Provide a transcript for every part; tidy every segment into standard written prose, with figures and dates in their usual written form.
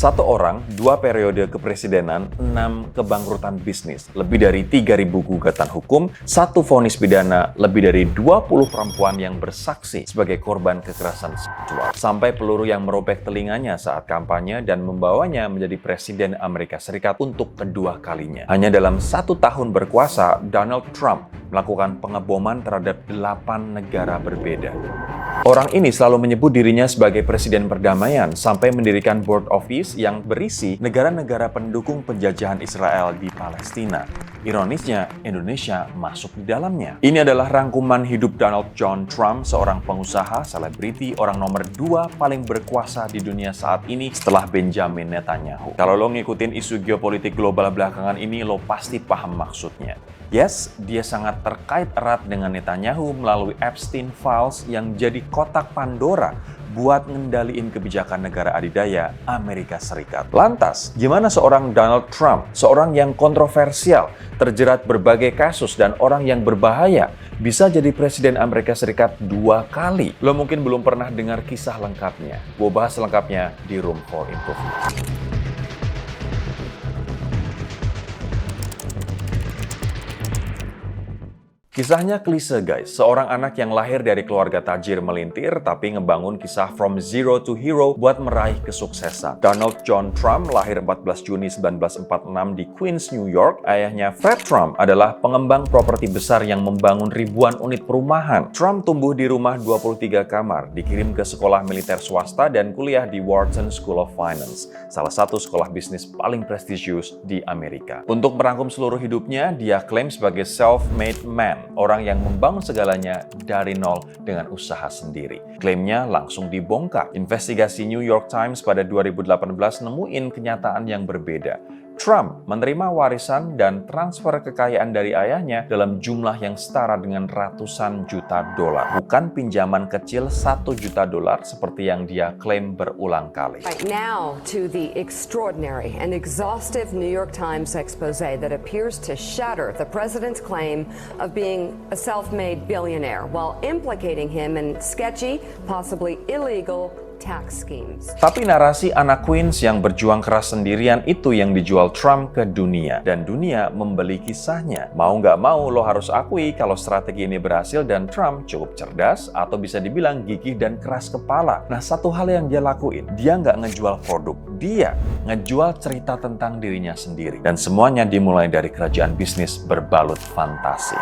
Satu orang, 2 periode kepresidenan, 6 kebangkrutan bisnis, lebih dari 3.000 gugatan hukum, 1 vonis pidana, lebih dari 20 perempuan yang bersaksi sebagai korban kekerasan seksual, sampai peluru yang merobek telinganya saat kampanye dan membawanya menjadi presiden Amerika Serikat untuk kedua kalinya. Hanya dalam 1 tahun berkuasa, Donald Trump melakukan pengeboman terhadap 8 negara berbeda. Orang ini selalu menyebut dirinya sebagai presiden perdamaian sampai mendirikan board office yang berisi negara-negara pendukung penjajahan Israel di Palestina. Ironisnya, Indonesia masuk di dalamnya. Ini adalah rangkuman hidup Donald John Trump, seorang pengusaha, selebriti, orang nomor 2 paling berkuasa di dunia saat ini setelah Benjamin Netanyahu. Kalau lo ngikutin isu geopolitik global belakangan ini, lo pasti paham maksudnya. Yes, dia sangat terkait erat dengan Netanyahu melalui Epstein Files yang jadi kotak Pandora buat ngendaliin kebijakan negara adidaya Amerika Serikat. Lantas, gimana seorang Donald Trump, seorang yang kontroversial, terjerat berbagai kasus dan orang yang berbahaya, bisa jadi presiden Amerika Serikat 2 kali? Lo mungkin belum pernah dengar kisah lengkapnya. Gue bahas lengkapnya di Room for Improvement. Kisahnya klise guys, seorang anak yang lahir dari keluarga tajir melintir tapi ngebangun kisah from zero to hero buat meraih kesuksesan. Donald John Trump lahir 14 Juni 1946 di Queens, New York. Ayahnya Fred Trump adalah pengembang properti besar yang membangun ribuan unit perumahan. Trump tumbuh di rumah 23 kamar, dikirim ke sekolah militer swasta dan kuliah di Wharton School of Finance, salah satu sekolah bisnis paling prestisius di Amerika. Untuk merangkum seluruh hidupnya, dia klaim sebagai self-made man, orang yang membangun segalanya dari nol dengan usaha sendiri. Klaimnya langsung dibongkar. Investigasi New York Times pada 2018 nemuin kenyataan yang berbeda. Trump menerima warisan dan transfer kekayaan dari ayahnya dalam jumlah yang setara dengan ratusan juta dolar. Bukan pinjaman kecil 1 juta dolar seperti yang dia klaim berulang kali. Right now to the extraordinary and exhaustive New York Times expose that appears to shatter the president's claim of being a self-made billionaire while implicating him in sketchy, possibly illegal tax schemes. Tapi narasi anak Queens yang berjuang keras sendirian itu yang dijual Trump ke dunia. Dan dunia membeli kisahnya. Mau nggak mau, lo harus akui kalau strategi ini berhasil dan Trump cukup cerdas atau bisa dibilang gigih dan keras kepala. Nah, satu hal yang dia lakuin, dia nggak ngejual produk. Dia ngejual cerita tentang dirinya sendiri. Dan semuanya dimulai dari kerajaan bisnis berbalut fantasi.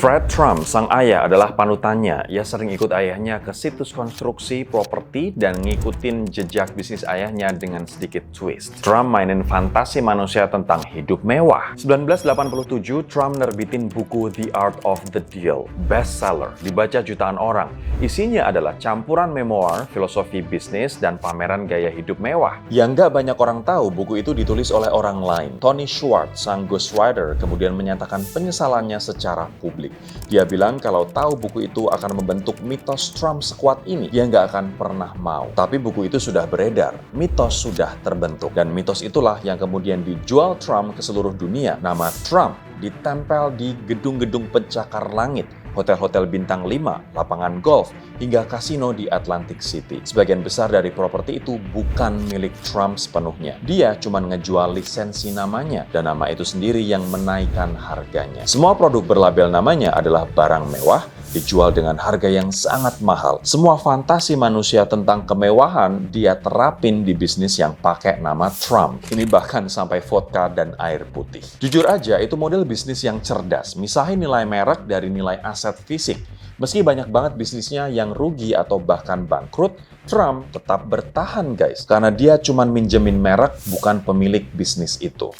Fred Trump, sang ayah, adalah panutannya. Ia sering ikut ayahnya ke situs konstruksi, properti, dan ngikutin jejak bisnis ayahnya dengan sedikit twist. Trump mainin fantasi manusia tentang hidup mewah. 1987, Trump nerbitin buku The Art of the Deal, bestseller, dibaca jutaan orang. Isinya adalah campuran memoir, filosofi bisnis, dan pameran gaya hidup mewah. Yang nggak banyak orang tahu, buku itu ditulis oleh orang lain. Tony Schwartz, sang ghostwriter, kemudian menyatakan penyesalannya secara publik. Dia bilang kalau tahu buku itu akan membentuk mitos Trump sekuat ini, dia nggak akan pernah mau. Tapi buku itu sudah beredar, mitos sudah terbentuk. Dan mitos itulah yang kemudian dijual Trump ke seluruh dunia. Nama Trump ditempel di gedung-gedung pencakar langit, hotel-hotel bintang 5, lapangan golf, hingga kasino di Atlantic City. Sebagian besar dari properti itu bukan milik Trump sepenuhnya. Dia cuma ngejual lisensi namanya, dan nama itu sendiri yang menaikkan harganya. Semua produk berlabel namanya adalah barang mewah, dijual dengan harga yang sangat mahal. Semua fantasi manusia tentang kemewahan dia terapin di bisnis yang pakai nama Trump. Ini bahkan sampai vodka dan air putih. Jujur aja, itu model bisnis yang cerdas. Misahin nilai merek dari nilai aset fisik. Meski banyak banget bisnisnya yang rugi atau bahkan bangkrut, Trump tetap bertahan guys. Karena dia cuma minjemin merek, bukan pemilik bisnis itu.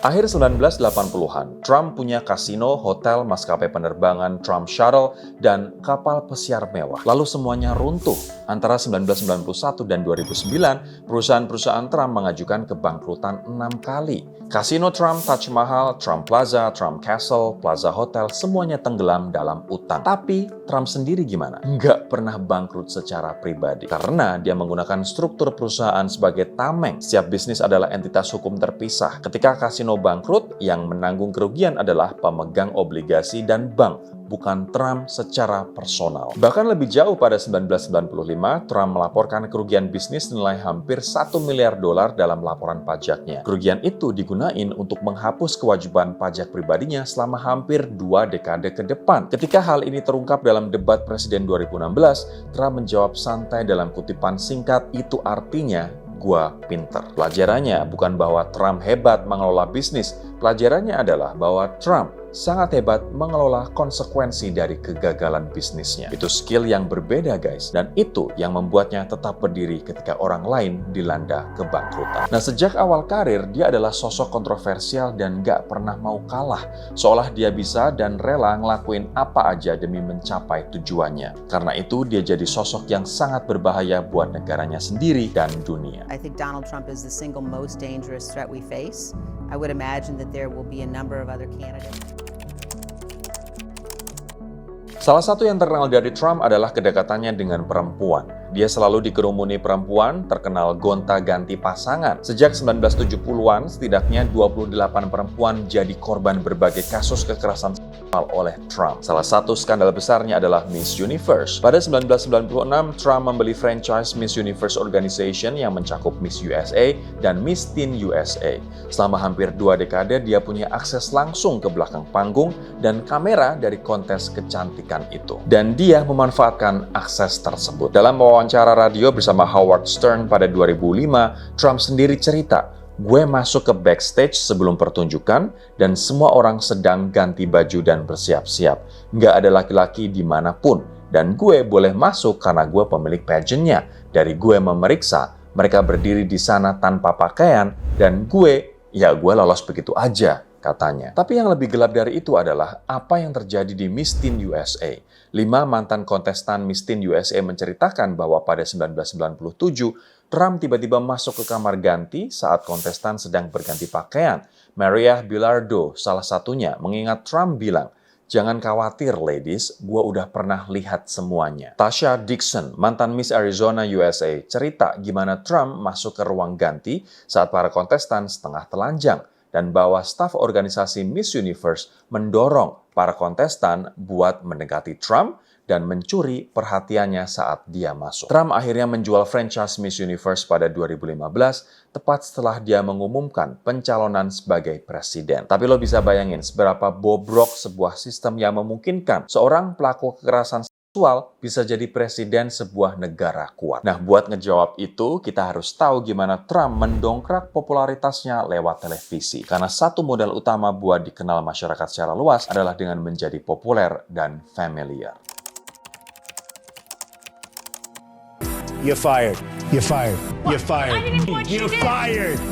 Akhir 1980-an, Trump punya kasino, hotel, maskapai penerbangan, Trump Shuttle, dan kapal pesiar mewah. Lalu semuanya runtuh. Antara 1991 dan 2009, perusahaan-perusahaan Trump mengajukan kebangkrutan 6 kali. Kasino Trump, Taj Mahal, Trump Plaza, Trump Castle, Plaza Hotel, semuanya tenggelam dalam utang. Tapi Trump sendiri gimana? Nggak pernah bangkrut secara pribadi. Karena dia menggunakan struktur perusahaan sebagai tameng. Setiap bisnis adalah entitas hukum terpisah. Ketika kasino bangkrut, yang menanggung kerugian adalah pemegang obligasi dan bank, bukan Trump secara personal. Bahkan lebih jauh pada 1995, Trump melaporkan kerugian bisnis nilai hampir $1 miliar dalam laporan pajaknya. Kerugian itu digunain untuk menghapus kewajiban pajak pribadinya selama hampir 2 dekade ke depan. Ketika hal ini terungkap dalam debat presiden 2016, Trump menjawab santai dalam kutipan singkat, "Itu artinya gua pinter." Pelajarannya bukan bahwa Trump hebat mengelola bisnis, pelajarannya adalah bahwa Trump sangat hebat mengelola konsekuensi dari kegagalan bisnisnya. Itu skill yang berbeda guys, dan itu yang membuatnya tetap berdiri ketika orang lain dilanda kebangkrutan. Nah, sejak awal karir, dia adalah sosok kontroversial dan gak pernah mau kalah, seolah dia bisa dan rela ngelakuin apa aja demi mencapai tujuannya. Karena itu, dia jadi sosok yang sangat berbahaya buat negaranya sendiri dan dunia. I think Donald Trump is the single most dangerous threat we face. I would imagine that there will be a number of other candidates. Salah satu yang terkenal dari Trump adalah kedekatannya dengan perempuan. Dia selalu dikerumuni perempuan, terkenal gonta-ganti pasangan. Sejak 1970-an, setidaknya 28 perempuan jadi korban berbagai kasus kekerasan seksual oleh Trump. Salah satu skandal besarnya adalah Miss Universe. Pada 1996, Trump membeli franchise Miss Universe Organization yang mencakup Miss USA dan Miss Teen USA. Selama hampir 2 dekade, dia punya akses langsung ke belakang panggung dan kamera dari kontes kecantikan itu. Dan dia memanfaatkan akses tersebut. Dalam wawancara radio bersama Howard Stern pada 2005, Trump sendiri cerita, "Gue masuk ke backstage sebelum pertunjukan dan semua orang sedang ganti baju dan bersiap-siap. Nggak ada laki-laki dimanapun. Dan gue boleh masuk karena gue pemilik pageantnya. Dari gue memeriksa, mereka berdiri di sana tanpa pakaian dan gue lolos begitu aja," katanya. Tapi yang lebih gelap dari itu adalah apa yang terjadi di Miss Teen USA. 5 mantan kontestan Miss Teen USA menceritakan bahwa pada 1997, Trump tiba-tiba masuk ke kamar ganti saat kontestan sedang berganti pakaian. Maria Bilardo salah satunya, mengingat Trump bilang, "Jangan khawatir ladies, gua udah pernah lihat semuanya." Tasha Dixon, mantan Miss Arizona USA, cerita gimana Trump masuk ke ruang ganti saat para kontestan setengah telanjang, dan bahwa staf organisasi Miss Universe mendorong para kontestan buat mendekati Trump dan mencuri perhatiannya saat dia masuk. Trump akhirnya menjual franchise Miss Universe pada 2015, tepat setelah dia mengumumkan pencalonan sebagai presiden. Tapi lo bisa bayangin seberapa bobrok sebuah sistem yang memungkinkan seorang pelaku kekerasan seksual bisa jadi presiden sebuah negara kuat. Nah, buat ngejawab itu, kita harus tahu gimana Trump mendongkrak popularitasnya lewat televisi. Karena satu modal utama buat dikenal masyarakat secara luas adalah dengan menjadi populer dan familiar. You're fired. You're fired. You're fired. You're fired.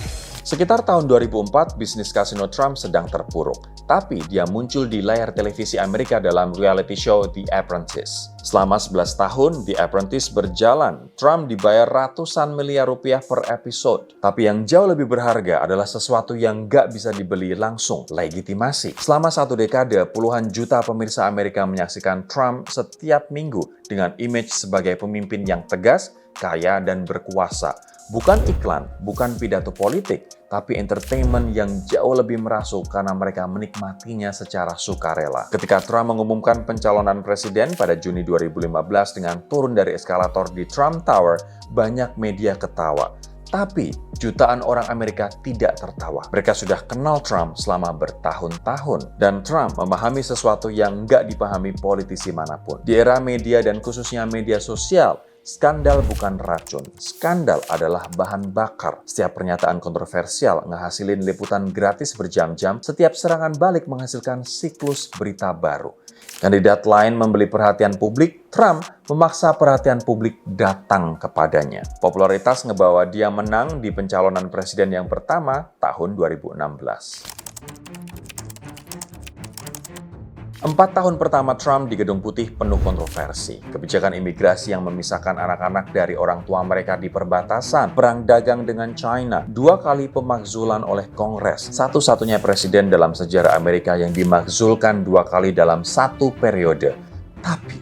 Sekitar tahun 2004, bisnis kasino Trump sedang terpuruk. Tapi dia muncul di layar televisi Amerika dalam reality show The Apprentice. Selama 11 tahun, The Apprentice berjalan. Trump dibayar ratusan miliar rupiah per episode. Tapi yang jauh lebih berharga adalah sesuatu yang gak bisa dibeli langsung, legitimasi. Selama 1 dekade, puluhan juta pemirsa Amerika menyaksikan Trump setiap minggu dengan image sebagai pemimpin yang tegas, kaya, dan berkuasa. Bukan iklan, bukan pidato politik, tapi entertainment yang jauh lebih merasuk karena mereka menikmatinya secara sukarela. Ketika Trump mengumumkan pencalonan presiden pada Juni 2015 dengan turun dari eskalator di Trump Tower, banyak media ketawa. Tapi jutaan orang Amerika tidak tertawa. Mereka sudah kenal Trump selama bertahun-tahun. Dan Trump memahami sesuatu yang nggak dipahami politisi manapun. Di era media dan khususnya media sosial, skandal bukan racun, skandal adalah bahan bakar. Setiap pernyataan kontroversial ngehasilin liputan gratis berjam-jam, setiap serangan balik menghasilkan siklus berita baru. Kandidat lain membeli perhatian publik, Trump memaksa perhatian publik datang kepadanya. Popularitas ngebawa dia menang di pencalonan presiden yang pertama tahun 2016. 4 tahun pertama Trump di Gedung Putih penuh kontroversi. Kebijakan imigrasi yang memisahkan anak-anak dari orang tua mereka di perbatasan, perang dagang dengan China, 2 kali pemakzulan oleh Kongres. Satu-satunya presiden dalam sejarah Amerika yang dimakzulkan 2 kali dalam 1 periode. Tapi,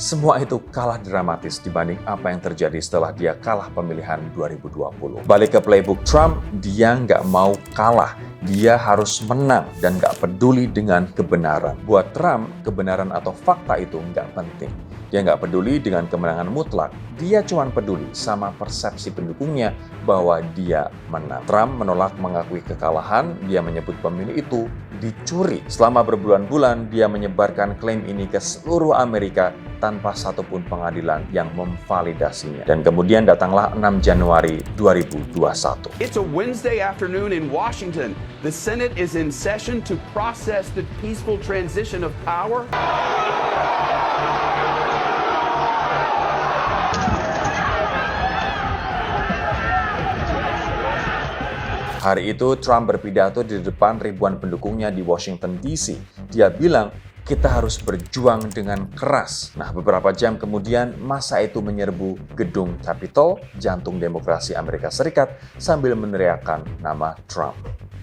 semua itu kalah dramatis dibanding apa yang terjadi setelah dia kalah pemilihan 2020. Balik ke playbook Trump, dia nggak mau kalah. Dia harus menang dan nggak peduli dengan kebenaran. Buat Trump, kebenaran atau fakta itu nggak penting. Dia nggak peduli dengan kemenangan mutlak. Dia cuma peduli sama persepsi pendukungnya bahwa dia menang. Trump menolak mengakui kekalahan. Dia menyebut pemilu itu dicuri. Selama berbulan-bulan, dia menyebarkan klaim ini ke seluruh Amerika tanpa satupun pengadilan yang memvalidasinya. Dan kemudian datanglah 6 Januari 2021. It's a Wednesday afternoon in Washington. The Senate is in session to process the peaceful transition of power. Hari itu Trump berpidato di depan ribuan pendukungnya di Washington DC. Dia bilang, kita harus berjuang dengan keras. Nah, beberapa jam kemudian, massa itu menyerbu gedung Capitol, jantung demokrasi Amerika Serikat, sambil meneriakkan nama Trump.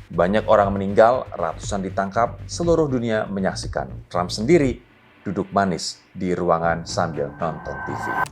Banyak orang meninggal, ratusan ditangkap, seluruh dunia menyaksikan. Trump sendiri duduk manis di ruangan sambil nonton TV.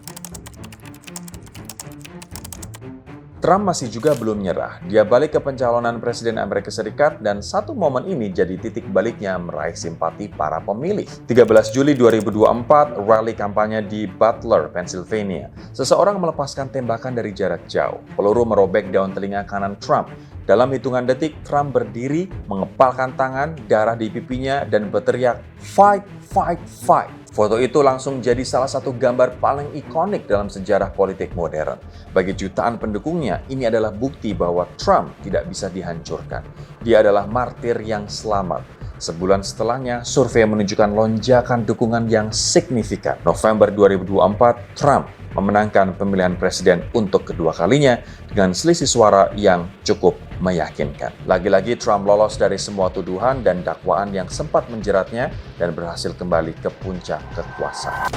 Trump masih juga belum nyerah. Dia balik ke pencalonan Presiden Amerika Serikat dan satu momen ini jadi titik baliknya meraih simpati para pemilih. 13 Juli 2024, rally kampanye di Butler, Pennsylvania. Seseorang melepaskan tembakan dari jarak jauh. Peluru merobek daun telinga kanan Trump. Dalam hitungan detik, Trump berdiri, mengepalkan tangan, darah di pipinya, dan berteriak, "Fight, fight, fight." Foto itu langsung jadi salah satu gambar paling ikonik dalam sejarah politik modern. Bagi jutaan pendukungnya, ini adalah bukti bahwa Trump tidak bisa dihancurkan. Dia adalah martir yang selamat. Sebulan setelahnya, survei menunjukkan lonjakan dukungan yang signifikan. November 2024, Trump memenangkan pemilihan presiden untuk kedua kalinya dengan selisih suara yang cukup meyakinkan. Lagi-lagi Trump lolos dari semua tuduhan dan dakwaan yang sempat menjeratnya dan berhasil kembali ke puncak kekuasaan.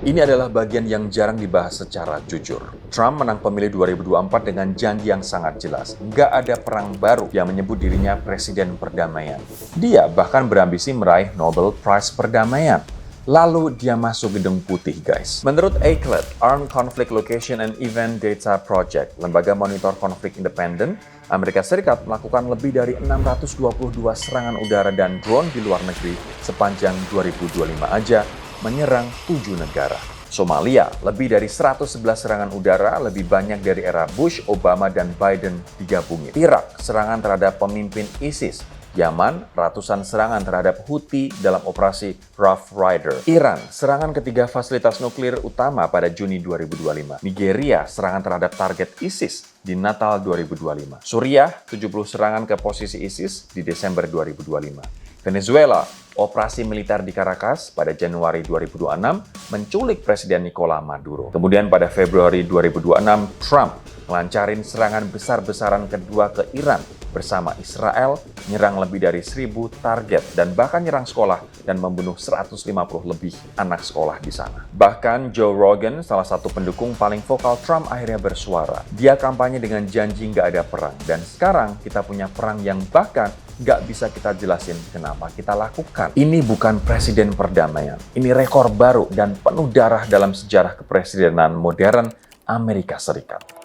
Ini adalah bagian yang jarang dibahas secara jujur. Trump menang pemilu 2024 dengan janji yang sangat jelas. Nggak ada perang baru yang menyebut dirinya presiden perdamaian. Dia bahkan berambisi meraih Nobel Prize Perdamaian. Lalu dia masuk Gedung Putih, guys. Menurut ACLED, Armed Conflict Location and Event Data Project, lembaga monitor konflik independen, Amerika Serikat melakukan lebih dari 622 serangan udara dan drone di luar negeri sepanjang 2025 aja, menyerang 7 negara. Somalia, lebih dari 111 serangan udara, lebih banyak dari era Bush, Obama, dan Biden digabungin. Irak, serangan terhadap pemimpin ISIS. Yaman, ratusan serangan terhadap Houthi dalam operasi Rough Rider. Iran, serangan ketiga fasilitas nuklir utama pada Juni 2025. Nigeria, serangan terhadap target ISIS di Natal 2025. Suriah, 70 serangan ke posisi ISIS di Desember 2025. Venezuela, operasi militer di Caracas pada Januari 2026 menculik Presiden Nicolas Maduro. Kemudian pada Februari 2026, Trump melancarin serangan besar-besaran kedua ke Iran bersama Israel, nyerang lebih dari 1.000 target dan bahkan nyerang sekolah dan membunuh 150 lebih anak sekolah di sana. Bahkan Joe Rogan, salah satu pendukung paling vokal Trump, akhirnya bersuara. Dia kampanye dengan janji nggak ada perang, dan sekarang kita punya perang yang bahkan nggak bisa kita jelasin kenapa kita lakukan. Ini bukan presiden perdamaian. Ini rekor baru dan penuh darah dalam sejarah kepresidenan modern Amerika Serikat.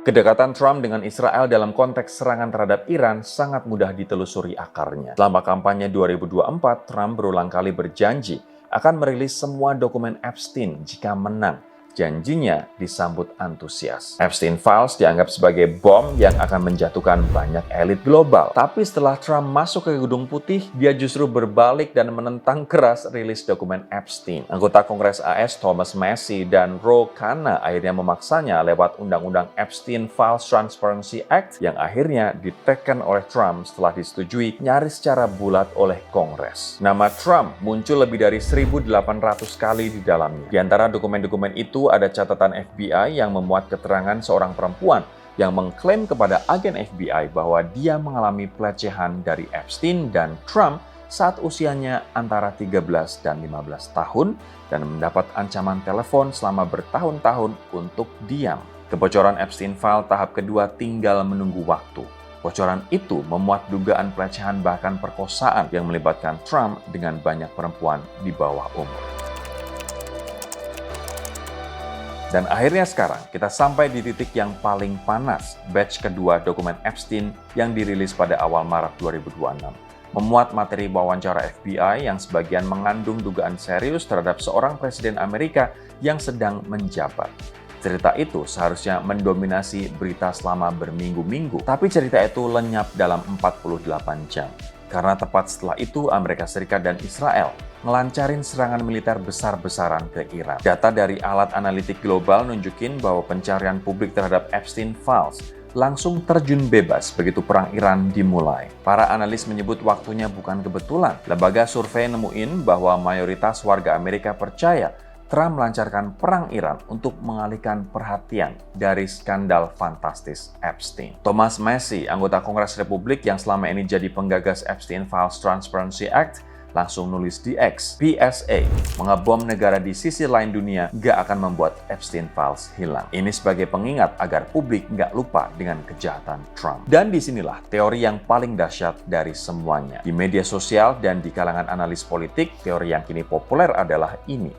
Kedekatan Trump dengan Israel dalam konteks serangan terhadap Iran sangat mudah ditelusuri akarnya. Selama kampanye 2024, Trump berulang kali berjanji akan merilis semua dokumen Epstein jika menang. Janjinya disambut antusias. Epstein Files dianggap sebagai bom yang akan menjatuhkan banyak elit global. Tapi setelah Trump masuk ke Gedung Putih, dia justru berbalik dan menentang keras rilis dokumen Epstein. Anggota Kongres AS Thomas Massie dan Ro Khanna akhirnya memaksanya lewat Undang-Undang Epstein Files Transparency Act yang akhirnya diteken oleh Trump setelah disetujui nyaris secara bulat oleh Kongres. Nama Trump muncul lebih dari 1.800 kali di dalamnya. Di antara dokumen-dokumen itu ada catatan FBI yang memuat keterangan seorang perempuan yang mengklaim kepada agen FBI bahwa dia mengalami pelecehan dari Epstein dan Trump saat usianya antara 13 dan 15 tahun dan mendapat ancaman telepon selama bertahun-tahun untuk diam. Kebocoran Epstein File tahap kedua tinggal menunggu waktu. Bocoran itu memuat dugaan pelecehan bahkan perkosaan yang melibatkan Trump dengan banyak perempuan di bawah umur. Dan akhirnya sekarang kita sampai di titik yang paling panas, batch kedua dokumen Epstein yang dirilis pada awal Maret 2026. Memuat materi wawancara FBI yang sebagian mengandung dugaan serius terhadap seorang presiden Amerika yang sedang menjabat. Cerita itu seharusnya mendominasi berita selama berminggu-minggu, tapi cerita itu lenyap dalam 48 jam. Karena tepat setelah itu Amerika Serikat dan Israel ngelancarin serangan militer besar-besaran ke Iran. Data dari alat analitik global nunjukin bahwa pencarian publik terhadap Epstein Files langsung terjun bebas begitu perang Iran dimulai. Para analis menyebut waktunya bukan kebetulan. Lembaga survei nemuin bahwa mayoritas warga Amerika percaya Trump melancarkan perang Iran untuk mengalihkan perhatian dari skandal fantastis Epstein. Thomas Massie, anggota Kongres Republik yang selama ini jadi penggagas Epstein Files Transparency Act, langsung nulis di X, PSA, mengebom negara di sisi lain dunia gak akan membuat Epstein Files hilang. Ini sebagai pengingat agar publik gak lupa dengan kejahatan Trump. Dan disinilah teori yang paling dahsyat dari semuanya. Di media sosial dan di kalangan analis politik, teori yang kini populer adalah ini.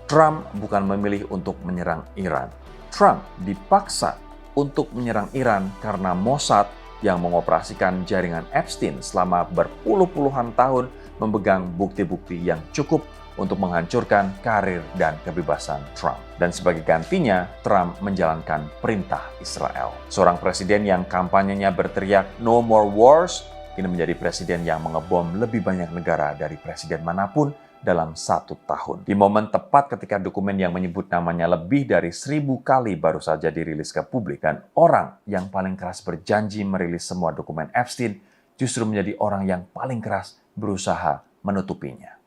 Trump bukan memilih untuk menyerang Iran. Trump dipaksa untuk menyerang Iran karena Mossad yang mengoperasikan jaringan Epstein selama berpuluh-puluhan tahun memegang bukti-bukti yang cukup untuk menghancurkan karir dan kebebasan Trump. Dan sebagai gantinya, Trump menjalankan perintah Israel. Seorang presiden yang kampanyenya berteriak "No more wars" kini menjadi presiden yang mengebom lebih banyak negara dari presiden manapun dalam 1 tahun. Di momen tepat ketika dokumen yang menyebut namanya lebih dari 1000 kali baru saja dirilis ke publik, dan orang yang paling keras berjanji merilis semua dokumen Epstein justru menjadi orang yang paling keras berusaha menutupinya.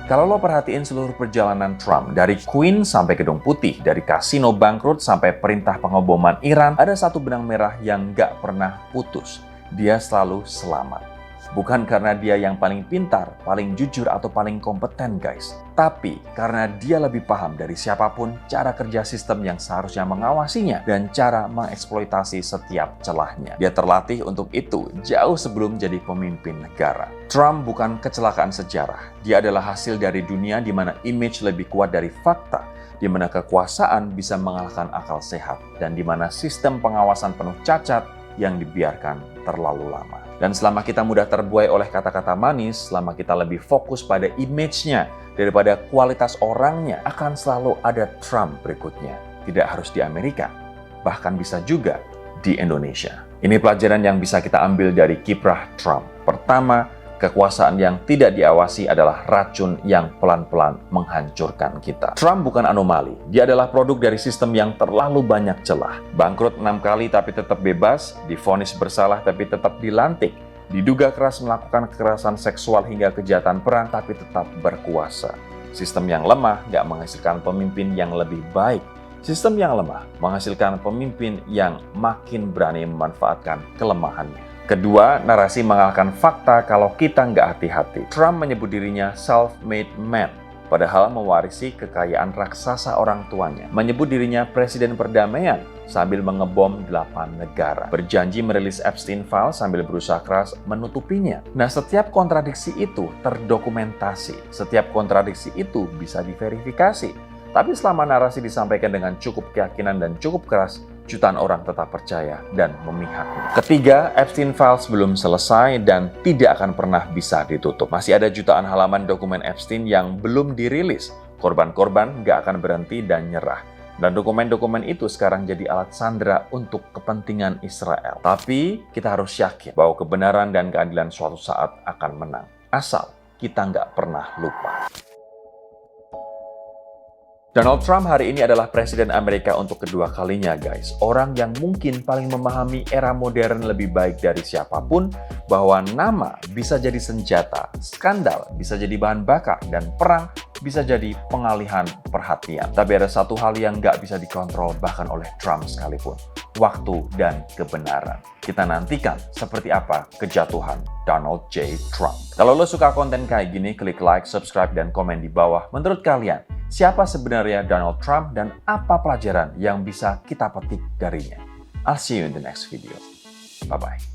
Kalau lo perhatiin seluruh perjalanan Trump, dari Queen sampai Gedung Putih, dari kasino bangkrut sampai perintah pengeboman Iran, ada satu benang merah yang gak pernah putus. Dia selalu selamat. Bukan karena dia yang paling pintar, paling jujur, atau paling kompeten, guys. Tapi karena dia lebih paham dari siapapun cara kerja sistem yang seharusnya mengawasinya dan cara mengeksploitasi setiap celahnya. Dia terlatih untuk itu jauh sebelum jadi pemimpin negara. Trump bukan kecelakaan sejarah. Dia adalah hasil dari dunia di mana image lebih kuat dari fakta, di mana kekuasaan bisa mengalahkan akal sehat, dan di mana sistem pengawasan penuh cacat yang dibiarkan terlalu lama. Dan selama kita mudah terbuai oleh kata-kata manis, selama kita lebih fokus pada image-nya daripada kualitas orangnya, akan selalu ada Trump berikutnya. Tidak harus di Amerika, bahkan bisa juga di Indonesia. Ini pelajaran yang bisa kita ambil dari kiprah Trump. Pertama, kekuasaan yang tidak diawasi adalah racun yang pelan-pelan menghancurkan kita. Trump bukan anomali. Dia adalah produk dari sistem yang terlalu banyak celah. Bangkrut 6 kali tapi tetap bebas, divonis bersalah tapi tetap dilantik, diduga keras melakukan kekerasan seksual hingga kejahatan perang tapi tetap berkuasa. Sistem yang lemah gak menghasilkan pemimpin yang lebih baik. Sistem yang lemah menghasilkan pemimpin yang makin berani memanfaatkan kelemahannya. Kedua, narasi mengalahkan fakta kalau kita nggak hati-hati. Trump menyebut dirinya self-made man, padahal mewarisi kekayaan raksasa orang tuanya. Menyebut dirinya presiden perdamaian sambil mengebom 8 negara. Berjanji merilis Epstein Files sambil berusaha keras menutupinya. Nah, setiap kontradiksi itu terdokumentasi. Setiap kontradiksi itu bisa diverifikasi. Tapi selama narasi disampaikan dengan cukup keyakinan dan cukup keras, jutaan orang tetap percaya dan memihaknya. Ketiga, Epstein Files belum selesai dan tidak akan pernah bisa ditutup. Masih ada jutaan halaman dokumen Epstein yang belum dirilis. Korban-korban nggak akan berhenti dan nyerah. Dan dokumen-dokumen itu sekarang jadi alat sandera untuk kepentingan Israel. Tapi kita harus yakin bahwa kebenaran dan keadilan suatu saat akan menang. Asal kita nggak pernah lupa. Donald Trump hari ini adalah presiden Amerika untuk kedua kalinya, guys. Orang yang mungkin paling memahami era modern lebih baik dari siapapun, bahwa nama bisa jadi senjata, skandal bisa jadi bahan bakar, dan perang bisa jadi pengalihan perhatian. Tapi ada satu hal yang nggak bisa dikontrol bahkan oleh Trump sekalipun. Waktu dan kebenaran. Kita nantikan seperti apa kejatuhan Donald J. Trump. Kalau lo suka konten kayak gini, klik like, subscribe, dan komen di bawah. Menurut kalian, siapa sebenarnya Donald Trump dan apa pelajaran yang bisa kita petik darinya? I'll see you in the next video. Bye-bye.